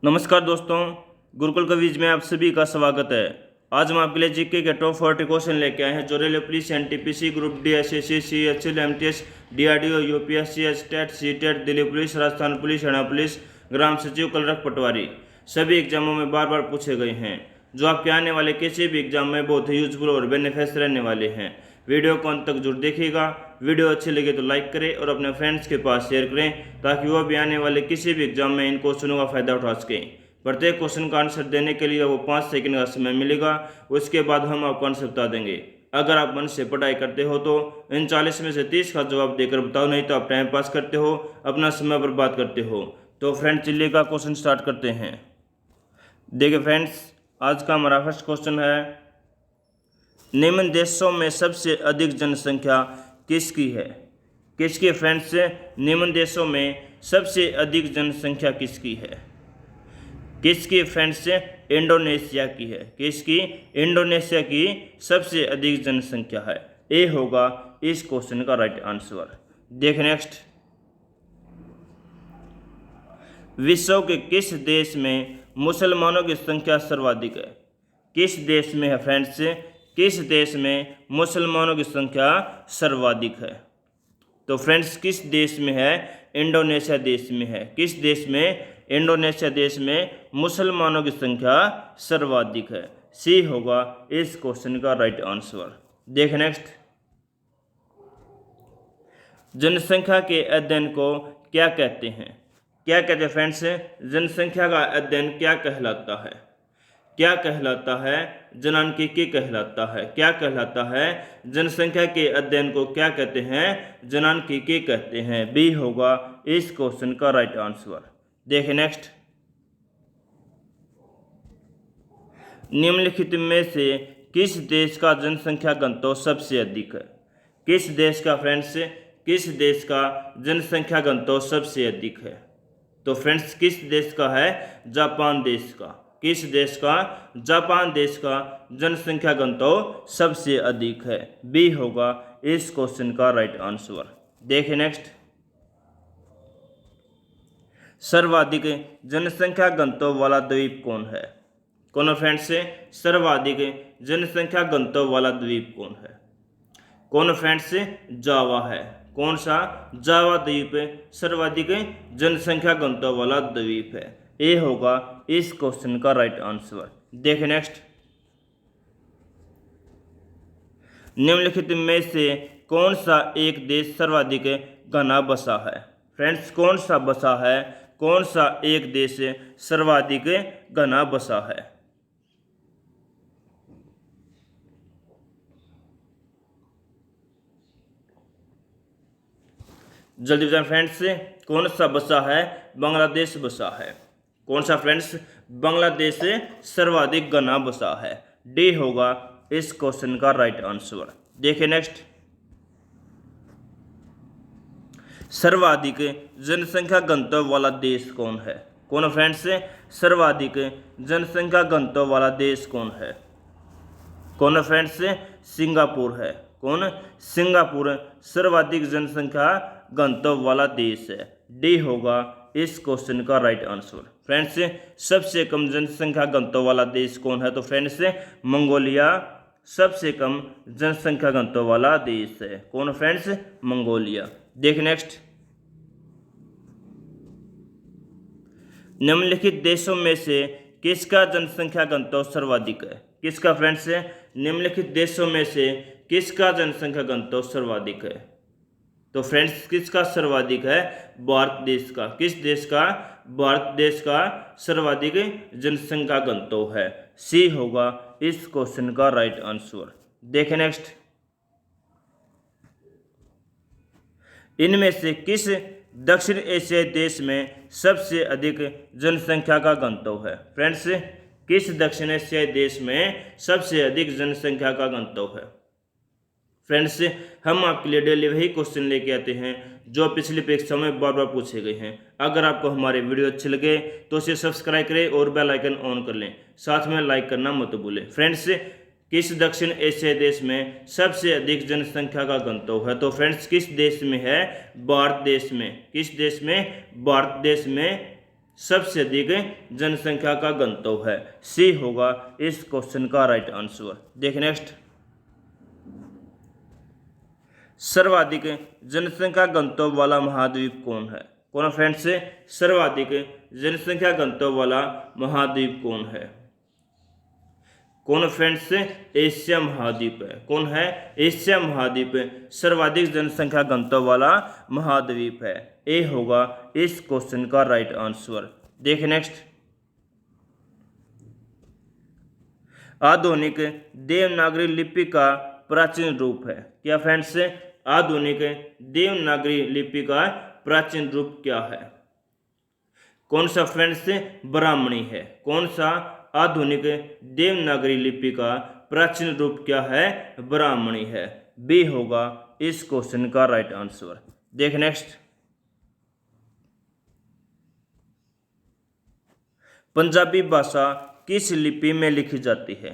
नमस्कार दोस्तों, गुरुकुल क्विज में आप सभी का स्वागत है। आज हम आपके लिए जीके के टॉप 40 क्वेश्चन लेके आए हैं जो railway police, NTPC, group D, SSC, CHL, MTS, DRDO, UPSC, state, CTET, Delhi police, Rajasthan police, Haryana police, ग्राम सचिव, क्लर्क, पटवारी सभी एग्जामों में बार बार पूछे गए हैं, जो आपके आने वाले किसी भी एग्जाम में बहुत ही यूजफुल और बेनिफिशियल रहने वाले हैं। वीडियो को अंत तक जरूर देखिएगा। वीडियो अच्छी लगे तो लाइक करें और अपने फ्रेंड्स के पास शेयर करें ताकि वो भी आने वाले किसी भी एग्जाम में इन क्वेश्चनों का फायदा उठा सकें। प्रत्येक क्वेश्चन का आंसर देने के लिए वो 5 सेकंड का समय मिलेगा, उसके बाद हम आपको आंसर बता देंगे। अगर आप मन से पढ़ाई करते हो तो इन 40 में से 30 का जवाब देकर बताओ, नहीं तो आप टाइम पास करते हो, अपना समय बर्बाद करते हो। तो फ्रेंड्स चलिए का क्वेश्चन स्टार्ट करते हैं। देखिए फ्रेंड्स, आज का हमारा फर्स्ट क्वेश्चन है, निम्न देशों में सबसे अधिक जनसंख्या किसकी है? किसकी फ्रेंड्स? निम्न देशों में सबसे अधिक जनसंख्या किसकी है? किसकी फ्रेंड्स? इंडोनेशिया की है। किसकी? इंडोनेशिया की सबसे अधिक जनसंख्या है। ए होगा इस क्वेश्चन का राइट आंसर। देखें नेक्स्ट, विश्व के किस देश में मुसलमानों की संख्या सर्वाधिक है? किस देश में है फ्रेंड्स? किस देश में मुसलमानों की संख्या सर्वाधिक है? तो फ्रेंड्स किस देश में है? इंडोनेशिया देश में है। किस देश में? इंडोनेशिया देश में मुसलमानों की संख्या सर्वाधिक है। सी होगा इस क्वेश्चन का राइट आंसर। देख नेक्स्ट, जनसंख्या के अध्ययन को क्या कहते हैं? क्या कहते हैं फ्रेंड्स? जनसंख्या का अध्ययन क्या कहलाता है? क्या कहलाता है? जनांकीकी कहलाता है। क्या कहलाता है? जनसंख्या के अध्ययन को क्या कहते हैं? जनांकीकी कहते हैं। बी होगा इस क्वेश्चन का राइट आंसर। देखिए नेक्स्ट, निम्नलिखित में से किस देश का जनसंख्या घनत्व सबसे अधिक है? किस देश का फ्रेंड्स? किस देश का जनसंख्या घनत्व सबसे अधिक है? तो फ्रेंड्स किस देश का है? जापान देश का। किस देश का? जापान देश का जनसंख्या घनत्व सबसे अधिक है। बी होगा इस क्वेश्चन का राइट आंसर। देखिए नेक्स्ट, सर्वाधिक जनसंख्या घनत्व वाला द्वीप कौन है? कौन फ्रेंड्स? सर्वाधिक जनसंख्या घनत्व वाला द्वीप कौन है? कौन फ्रेंड्स? जावा है। कौन सा? जावा द्वीप सर्वाधिक जनसंख्या घनत्व वाला द्वीप है। ए होगा इस क्वेश्चन का राइट आंसर। देखें नेक्स्ट, निम्नलिखित में से कौन सा एक देश सर्वाधिक घना बसा है? फ्रेंड्स कौन सा बसा है? कौन सा एक देश सर्वाधिक घना बसा है? जल्दी बताएं फ्रेंड्स, कौन सा बसा है? बांग्लादेश बसा है। कौन सा फ्रेंड्स? बांग्लादेश सर्वाधिक घना बसा है। डी होगा इस क्वेश्चन का राइट आंसर। देखिए नेक्स्ट, सर्वाधिक जनसंख्या घनत्व वाला देश कौन है? कौन फ्रेंड्स? सर्वाधिक जनसंख्या घनत्व वाला देश कौन है? कौन फ्रेंड्स? सिंगापुर है। कौन? सिंगापुर सर्वाधिक जनसंख्या घनत्व वाला देश है। डी होगा इस क्वेश्चन का राइट आंसर। फ्रेंड्स सबसे कम जनसंख्या घनत्व वाला देश कौन है? तो फ्रेंड्स मंगोलिया सबसे कम जनसंख्या घनत्व वाला देश है। कौन फ्रेंड्स? मंगोलिया। देख नेक्स्ट, निम्नलिखित देशों में से किसका जनसंख्या घनत्व सर्वाधिक है? किसका फ्रेंड्स? निम्नलिखित देशों में से किसका जनसंख्या घनत्व सर्वाधिक है? तो फ्रेंड्स किसका सर्वाधिक है? भारत देश का। किस देश का? भारत देश का सर्वाधिक जनसंख्या घनत्व है। सी होगा इस क्वेश्चन का राइट आंसर। देखें नेक्स्ट, इनमें से किस दक्षिण एशियाई देश में सबसे अधिक जनसंख्या का घनत्व है? फ्रेंड्स किस दक्षिण एशियाई देश में सबसे अधिक जनसंख्या का घनत्व है? फ्रेंड्स हम आपके लिए डेली वही क्वेश्चन लेके आते हैं जो पिछली परीक्षा में बार बार पूछे गए हैं। अगर आपको हमारे वीडियो अच्छे लगे तो इसे सब्सक्राइब करें और बेल आइकन ऑन कर लें, साथ में लाइक करना मत भूलें। फ्रेंड्स किस दक्षिण एशियाई देश में सबसे अधिक जनसंख्या का घनत्व है? तो फ्रेंड्स किस देश में है? भारत देश में। किस देश में? भारत देश में सबसे अधिक जनसंख्या का गंतव्य है। सी होगा इस क्वेश्चन का राइट आंसर। देखिए नेक्स्ट, सर्वाधिक जनसंख्या गंतव्य वाला महाद्वीप कौन है? कौन फ्रेंड्स, सर्वाधिक जनसंख्या गंतव्य वाला महाद्वीप कौन है? कौन फ्रेंड्स, एशिया महाद्वीप है। कौन है? एशिया महाद्वीप सर्वाधिक जनसंख्या गंतव्य वाला महाद्वीप है। ए होगा इस क्वेश्चन का राइट आंसर। देखिए नेक्स्ट, आधुनिक देवनागरी लिपि का प्राचीन रूप है। क्या फ्रेंड्स, आधुनिक देवनागरी लिपि का प्राचीन रूप क्या है? कौन सा फ्रेंड्स, ब्राह्मणी है। कौन सा आधुनिक देवनागरी लिपि का प्राचीन रूप क्या है? ब्राह्मणी है। बी होगा इस क्वेश्चन का राइट आंसर। देख नेक्स्ट, पंजाबी भाषा किस लिपि में लिखी जाती है?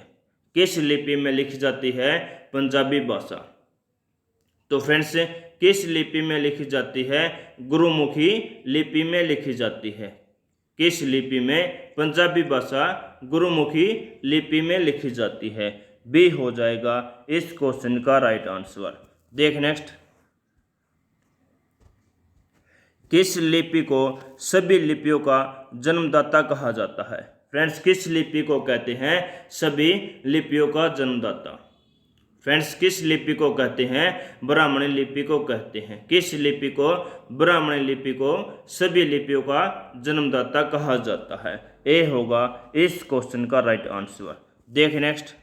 किस लिपि में लिखी जाती है पंजाबी भाषा? तो फ्रेंड्स, किस लिपि में लिखी जाती है? गुरुमुखी लिपि में लिखी जाती है। किस लिपि में? पंजाबी भाषा गुरुमुखी लिपि में लिखी जाती है। बी हो जाएगा इस क्वेश्चन का राइट आंसर। देख नेक्स्ट, किस लिपि को सभी लिपियों का जन्मदाता कहा जाता है? फ्रेंड्स, किस लिपि को कहते हैं सभी लिपियों का जन्मदाता? फ्रेंड्स, किस लिपि को कहते हैं? ब्राह्मणी लिपि को कहते हैं। किस लिपि को? ब्राह्मणी लिपि को सभी लिपियों का जन्मदाता कहा जाता है। ए होगा इस क्वेश्चन का राइट आंसर। देख नेक्स्ट,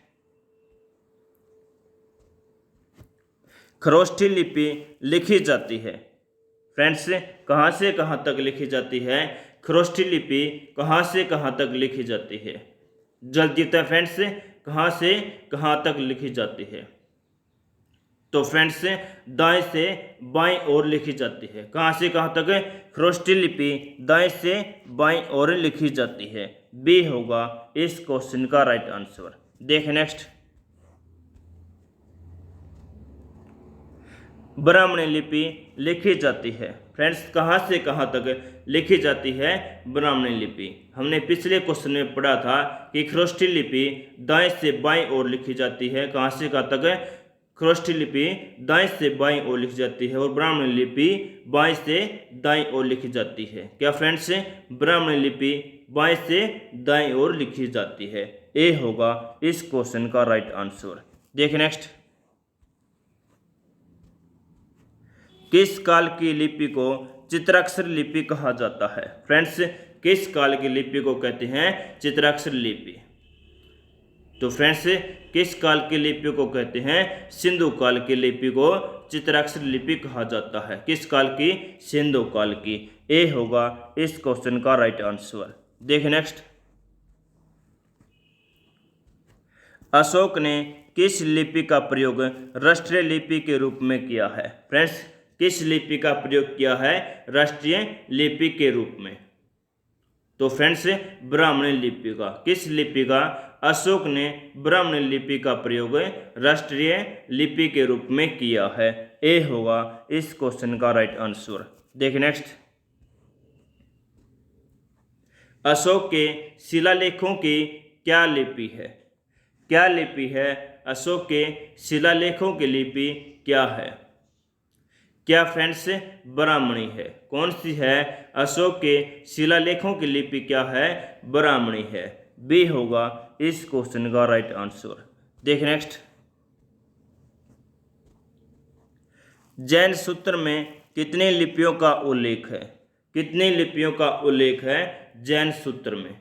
खरोष्ठी लिपि लिखी जाती है। फ्रेंड्स, कहाँ से कहाँ तक लिखी जाती है? खरोष्ठी लिपि कहाँ से कहाँ तक लिखी जाती है? जल्दी से फ्रेंड्स, कहाँ से कहाँ तक लिखी जाती है? तो फ्रेंड्स, दाएं से बाएं ओर लिखी जाती है। कहाँ से कहाँ तक? खरोष्ठी लिपि दाएं से बाएं ओर लिखी जाती है। बी होगा इस क्वेश्चन का राइट आंसर। देख नेक्स्ट, ब्राह्मणी लिपि लिखी जाती है। फ्रेंड्स, कहाँ से कहाँ तक लिखी जाती है ब्राह्मणी लिपि? हमने पिछले क्वेश्चन में पढ़ा था कि खरोष्ठी लिपि दाएं से बाएं ओर लिखी जाती है। कहाँ से कहाँ तक? खरोष्ठी लिपि दाएं से बाएं ओर लिखी जाती है और ब्राह्मणी लिपि बाएं से दाएं ओर लिखी जाती है। क्या फ्रेंड्स, ब्राह्मणी लिपि बाएं से दाएं ओर लिखी जाती है। ए होगा इस क्वेश्चन का राइट आंसर। देखिए नेक्स्ट, किस काल की लिपि को चित्राक्षर लिपि कहा जाता है? फ्रेंड्स, किस काल की लिपि को कहते हैं चित्राक्षर लिपि? तो फ्रेंड्स, किस काल की लिपि को कहते हैं? सिंधु काल की लिपि को चित्राक्षर लिपि कहा जाता है। किस काल की? सिंधु काल की। ए होगा इस क्वेश्चन का राइट आंसर। देखिए नेक्स्ट, अशोक ने किस लिपि का प्रयोग राष्ट्रीय लिपि के रूप में किया है? फ्रेंड्स, किस लिपि का प्रयोग किया है राष्ट्रीय लिपि के रूप में? तो फ्रेंड्स, ब्राह्मणी लिपि का। किस लिपि का? अशोक ने ब्राह्मणी लिपि का प्रयोग राष्ट्रीय लिपि के रूप में किया है। ए होगा इस क्वेश्चन का राइट आंसर। देखिए नेक्स्ट, अशोक के शिलालेखों की क्या लिपि है? क्या लिपि है? अशोक के शिलालेखों की लिपि क्या है? क्या फ्रेंड्स, ब्राह्मणी है। कौन सी है? अशोक के शिलालेखों की लिपि क्या है? ब्राह्मणी है। बी होगा इस क्वेश्चन का राइट आंसर। देखिए नेक्स्ट, जैन सूत्र में कितनी लिपियों का उल्लेख है? कितनी लिपियों का उल्लेख है जैन सूत्र में?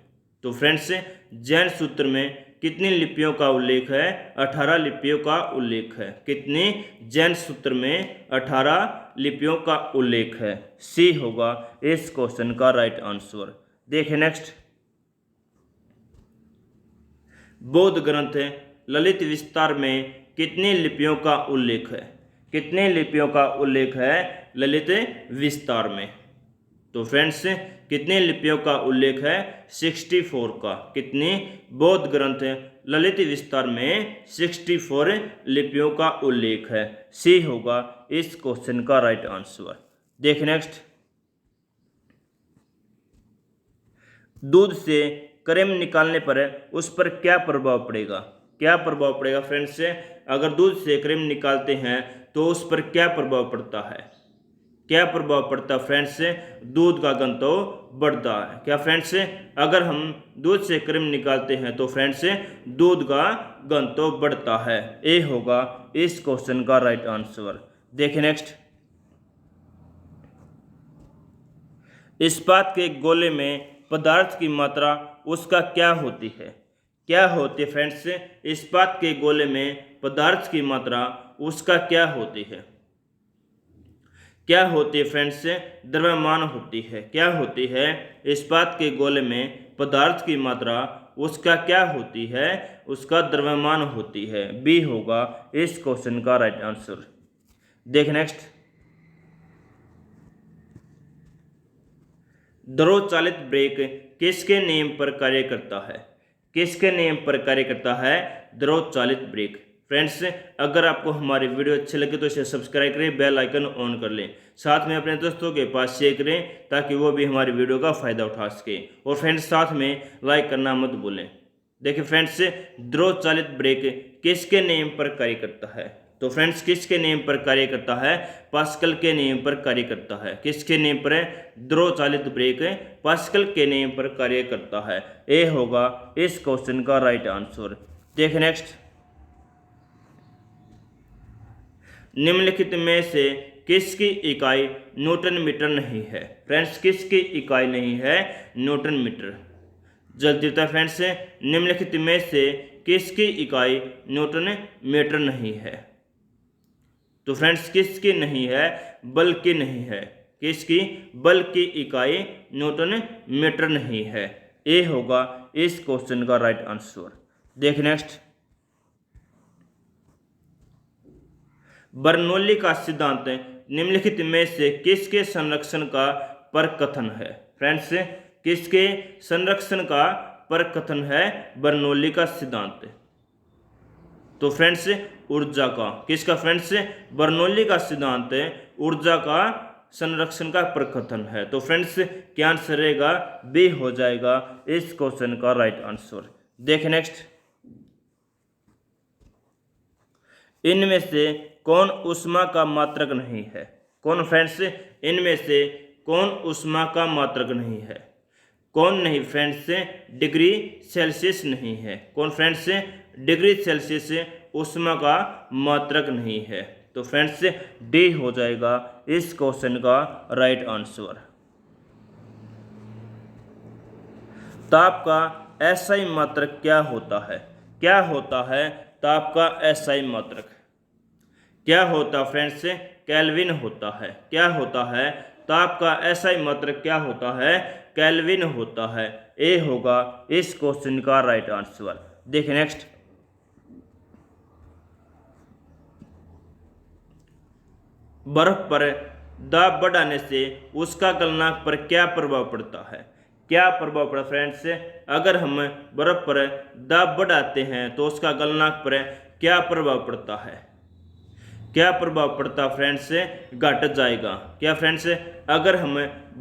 तो फ्रेंड्स, जैन सूत्र में कितनी लिपियों का उल्लेख है? 18 लिपियों का उल्लेख है। कितनी? जैन सूत्र में 18 लिपियों का उल्लेख है। सी होगा इस क्वेश्चन का राइट आंसर। देखिए नेक्स्ट, बौद्ध ग्रंथ ललित विस्तार में कितनी लिपियों का उल्लेख है? कितनी लिपियों का उल्लेख है ललित विस्तार में? तो फ्रेंड्स, कितनी लिपियों का उल्लेख है? 64 का। कितनी? बौद्ध ग्रंथ ललित विस्तार में 64 लिपियों का उल्लेख है। सी होगा इस क्वेश्चन का राइट आंसर। देखिए नेक्स्ट, दूध से क्रीम निकालने पर उस पर क्या प्रभाव पड़ेगा? क्या प्रभाव पड़ेगा फ्रेंड्स? अगर दूध से क्रीम निकालते हैं तो उस पर क्या प्रभाव पड़ता है? क्या प्रभाव पड़ता है फ्रेंड्स? दूध का घनत्व बढ़ता है। क्या फ्रेंड्स? अगर हम दूध से क्रीम निकालते हैं तो फ्रेंड्स दूध का घनत्व बढ़ता है। ए होगा इस क्वेश्चन का राइट आंसर। देखिए नेक्स्ट, इस्पात के गोले में पदार्थ की मात्रा उसका क्या होती है? क्या होती है फ्रेंड्स? इस्पात के गोले में पदार्थ की मात्रा उसका क्या होती है? क्या होती है फ्रेंड्स? द्रव्यमान होती है। क्या होती है? इस्पात के गोले में पदार्थ की मात्रा उसका क्या होती है? उसका द्रव्यमान होती है। बी होगा इस क्वेश्चन का राइट आंसर। देख नेक्स्ट, द्रव चालित ब्रेक किसके नियम पर कार्य करता है? किसके नियम पर कार्य करता है द्रव चालित ब्रेक? फ्रेंड्स, अगर आपको हमारी वीडियो अच्छी लगे तो इसे सब्सक्राइब करें, बेल आइकन ऑन कर लें, साथ में अपने दोस्तों के पास शेयर करें ताकि वो भी हमारी वीडियो का फ़ायदा उठा सके। और फ्रेंड्स, साथ में लाइक करना मत भूलें। देखिए फ्रेंड्स, द्रव चालित ब्रेक किसके नियम पर कार्य करता है? तो फ्रेंड्स, किसके नियम पर कार्य करता है? पास्कल के नियम पर कार्य करता है। किसके नियम पर? द्रव चालित ब्रेक पास्कल के नियम पर कार्य करता है। ए होगा इस क्वेश्चन का राइट आंसर। देखिए नेक्स्ट, निम्नलिखित में से किसकी इकाई न्यूटन मीटर नहीं है? फ्रेंड्स, किसकी इकाई नहीं है न्यूटन मीटर? जल्दी बता फ्रेंड्स, निम्नलिखित में से किसकी इकाई न्यूटन मीटर नहीं है? तो फ्रेंड्स, किसकी नहीं है? बल की नहीं है। किसकी? बल की इकाई न्यूटन मीटर नहीं है। ए होगा इस क्वेश्चन का राइट आंसर। देख नेक्स्ट, बर्नौली का सिद्धांत निम्नलिखित में से किसके संरक्षण का परकथन है? फ्रेंड्स, किसके संरक्षण का परकथन है बर्नौली का सिद्धांत? तो फ्रेंड्स, ऊर्जा का। किसका फ्रेंड्स? बर्नौली का सिद्धांत ऊर्जा का संरक्षण का प्रकथन है। तो फ्रेंड्स, क्या आंसर रहेगा? बी हो जाएगा इस क्वेश्चन का राइट आंसर। देख नेक्स्ट, इनमें से कौन ऊष्मा का मात्रक नहीं है? कौन फ्रेंड्स? इनमें से कौन ऊष्मा का मात्रक नहीं है? कौन नहीं फ्रेंड्स? डिग्री सेल्सियस नहीं है। कौन फ्रेंड्स? डिग्री सेल्सियस ऊष्मा का मात्रक नहीं है। तो फ्रेंड्स, डी हो जाएगा इस क्वेश्चन का राइट आंसर। ताप का एसआई मात्रक क्या होता है? क्या होता है ताप का एसआई मात्रक? क्या होता फ्रेंड्स? केल्विन होता है। क्या होता है? ताप का एसआई मात्रक क्या होता है? केल्विन होता है। ए होगा इस क्वेश्चन का राइट आंसर। देखिए नेक्स्ट, बर्फ पर दाब बढ़ाने से उसका गलनांक पर क्या प्रभाव पड़ता है? क्या प्रभाव पड़ा फ्रेंड्स? अगर हम बर्फ पर दाब बढ़ाते हैं तो उसका गलनांक पर क्या प्रभाव पड़ता है? क्या प्रभाव पड़ता फ्रेंड्स? घट जाएगा। क्या फ्रेंड्स? अगर हम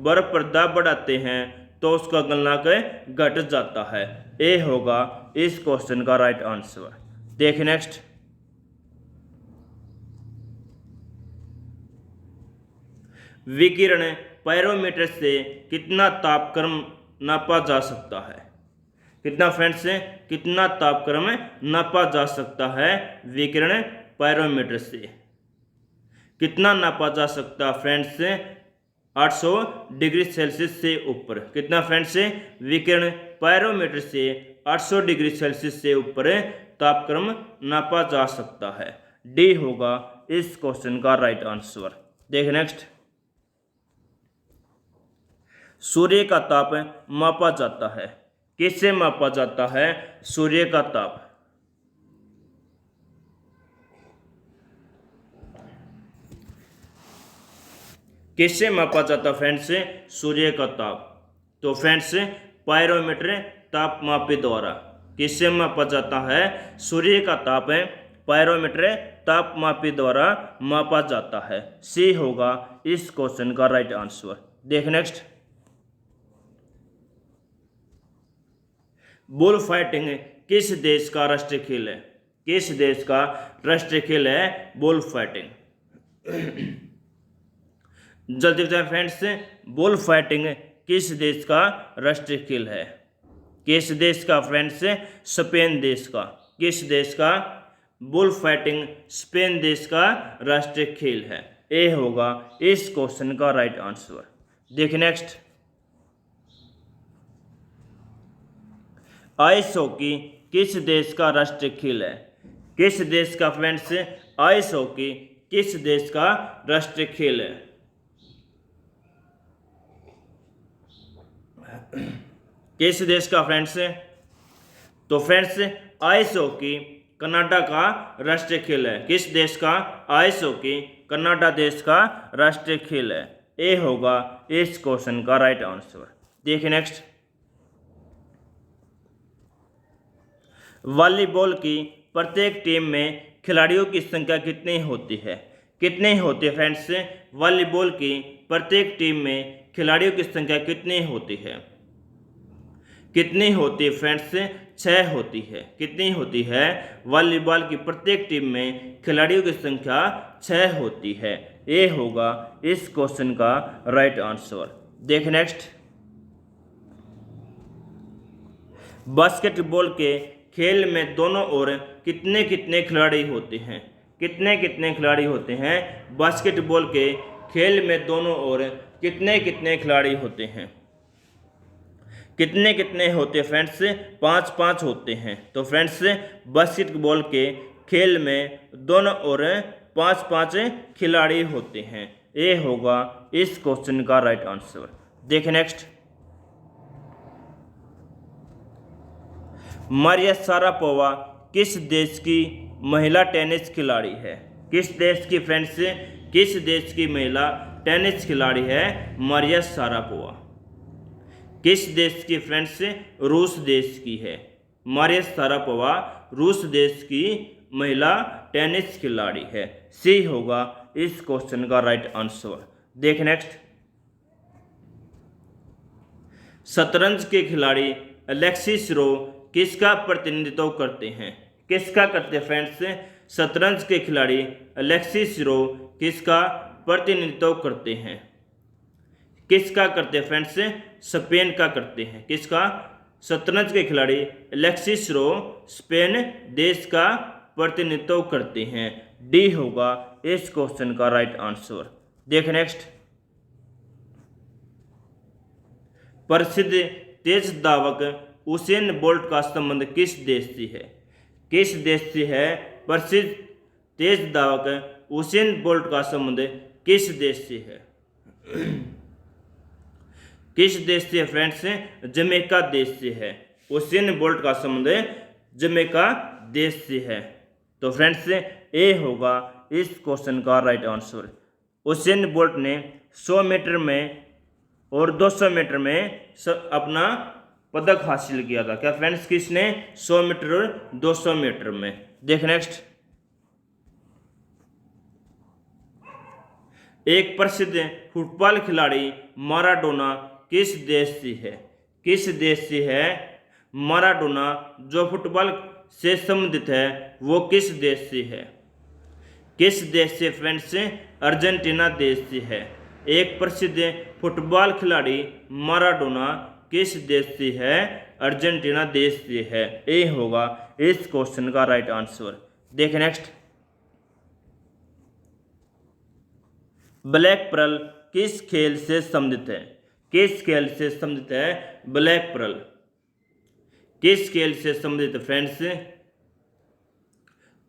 बर्फ पर दाब बढ़ाते हैं तो उसका गलनांक घट जाता है। ए होगा इस क्वेश्चन का राइट आंसर। देखिए नेक्स्ट, विकिरण पायरोमीटर से कितना तापक्रम नापा जा सकता है? कितना फ्रेंड्स? कितना तापक्रम नापा जा सकता है विकिरण पायरोमीटर से? कितना नापा जा सकता है फ्रेंड्स? 800 डिग्री सेल्सियस से ऊपर। कितना फ्रेंड्स? विकिरण पायरोमीटर से 800 डिग्री सेल्सियस से ऊपर तापक्रम नापा जा सकता है। डी होगा इस क्वेश्चन का राइट आंसर। देख नेक्स्ट, सूर्य का ताप मापा जाता है। किससे मापा जाता है सूर्य का ताप? किससे मापा जाता फ्रेंड्स सूर्य का ताप? तो फ्रेंड्स, पायरोमीटर तापमापी द्वारा। किससे मापा जाता है सूर्य का ताप? पायरोमीटर तापमापी द्वारा मापा जाता है। सी होगा इस क्वेश्चन का राइट आंसर। देख नेक्स्ट, बुल फाइटिंग किस देश का राष्ट्रीय खेल है? किस देश का राष्ट्रीय खेल है बुल फाइटिंग? जल्दी बताएं फ्रेंड्स, बुल फाइटिंग किस देश का राष्ट्रीय खेल है? किस देश का फ्रेंड्स? स्पेन देश का। किस देश का? बुल फाइटिंग स्पेन देश का राष्ट्रीय खेल है। ए होगा इस क्वेश्चन का राइट आंसर। देखिए नेक्स्ट, आइस हॉकी किस देश का राष्ट्रीय खेल है? किस देश का फ्रेंड्स? आइस हॉकी किस देश का राष्ट्रीय खेल है? किस देश का फ्रेंड्स? तो फ्रेंड्स आइस हॉकी कनाडा का राष्ट्रीय खेल है। किस देश का? आइस हॉकी कनाडा देश का राष्ट्रीय खेल है। ए होगा इस क्वेश्चन का राइट आंसर। देखिए नेक्स्ट, वॉलीबॉल की प्रत्येक टीम में खिलाड़ियों की संख्या कितनी होती है? कितनी होती है फ्रेंड्स? वॉलीबॉल की प्रत्येक टीम में खिलाड़ियों की संख्या कितनी होती है? कितनी होती है फ्रेंड्स? 6 होती है। कितनी होती है? वॉलीबॉल की प्रत्येक टीम में खिलाड़ियों की संख्या 6 होती है। ये होगा इस क्वेश्चन का राइट आंसर। देख नेक्स्ट, बास्केटबॉल के खेल में दोनों ओर कितने कितने खिलाड़ी होते हैं? कितने कितने खिलाड़ी होते हैं? बास्केटबॉल के खेल में दोनों ओर कितने कितने खिलाड़ी होते हैं? कितने कितने होते हैं फ्रेंड्स? 5-5 होते हैं। तो फ्रेंड्स बास्केटबॉल के खेल में दोनों ओर 5-5 खिलाड़ी होते हैं। ये होगा इस क्वेश्चन का राइट आंसर। देखिए नेक्स्ट, मारिया शारापोवा किस देश की महिला टेनिस खिलाड़ी है? किस देश की फ्रेंड्स? किस देश की महिला टेनिस खिलाड़ी है मारिया शारापोवा? किस देश की फ्रेंड्स? रूस देश की है। मारिया शारापोवा रूस देश की महिला टेनिस खिलाड़ी है। सी होगा इस क्वेश्चन का राइट आंसर। देख नेक्स्ट, शतरंज के खिलाड़ी अलेक्सी शिरो किसका प्रतिनिधित्व करते हैं? किसका करते हैं फ्रेंड्स? शतरंज के खिलाड़ी अलेक्सी शिरो किसका प्रतिनिधित्व करते हैं? किसका करते हैं फ्रेंड्स? स्पेन का करते हैं। किसका? शतरंज के खिलाड़ी अलेक्सी शिरो स्पेन देश का प्रतिनिधित्व करते हैं। डी होगा इस क्वेश्चन का राइट आंसर। देख नेक्स्ट, प्रसिद्ध तेज धावक उसेन बोल्ट का संबंध किस देश से है? किस देश से है प्रसिद्ध तेज धावक उसेन बोल्ट का संबंध किस देश से है? किस देश से फ्रेंड्स? जमैका देश से है। उसेन बोल्ट का संबंध जमैका देश से है। तो फ्रेंड्स ए होगा इस क्वेश्चन का राइट आंसर। उसेन बोल्ट ने 100 मीटर में और 200 मीटर में अपना पदक हासिल किया था। क्या फ्रेंड्स? किसने? 100 मीटर और 200 मीटर में। देख नेक्स्ट, एक प्रसिद्ध फुटबॉल खिलाड़ी माराडोना किस देश से है? किस देश से है माराडोना? जो फुटबॉल से संबंधित है वो किस देश से है? किस देश से फ्रेंड्स? अर्जेंटीना देश से है। एक प्रसिद्ध फुटबॉल खिलाड़ी माराडोना किस देश से है? अर्जेंटीना देश से है। ये होगा इस क्वेश्चन का राइट आंसर। देखें नेक्स्ट, ब्लैक पर्ल किस खेल से संबंधित है? किस खेल से संबंधित है ब्लैक पर्ल? किस खेल से संबंधित फ्रेंड्स?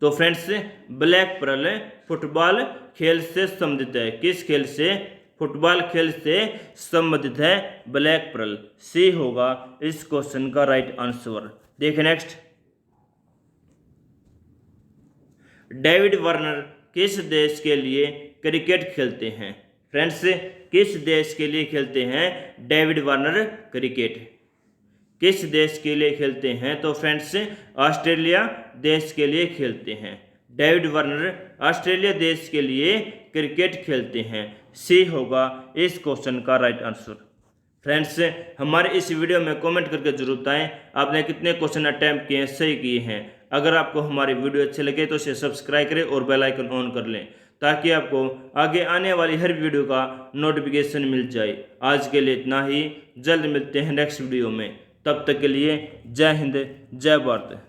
तो फ्रेंड्स ब्लैक पर्ल फुटबॉल खेल से संबंधित है। किस खेल से? फुटबॉल खेल से संबंधित है ब्लैक पर्ल। सी होगा इस क्वेश्चन का राइट आंसर। देखिए नेक्स्ट, डेविड वार्नर किस देश के लिए क्रिकेट खेलते हैं? फ्रेंड्स किस देश के लिए खेलते हैं डेविड वार्नर क्रिकेट? किस देश के लिए खेलते हैं? तो फ्रेंड्स ऑस्ट्रेलिया देश के लिए खेलते हैं। डेविड वार्नर ऑस्ट्रेलिया देश के लिए क्रिकेट खेलते हैं। सी होगा इस क्वेश्चन का राइट आंसर। फ्रेंड्स, हमारे इस वीडियो में कमेंट करके जरूर बताएं आपने कितने क्वेश्चन अटैम्प्ट किए हैं, सही किए हैं। अगर आपको हमारी वीडियो अच्छे लगे तो इसे सब्सक्राइब करें और बेल आइकन ऑन कर लें ताकि आपको आगे आने वाली हर वीडियो का नोटिफिकेशन मिल जाए। आज के लिए इतना ही, जल्द मिलते हैं नेक्स्ट वीडियो में। तब तक के लिए जय हिंद, जय भारत।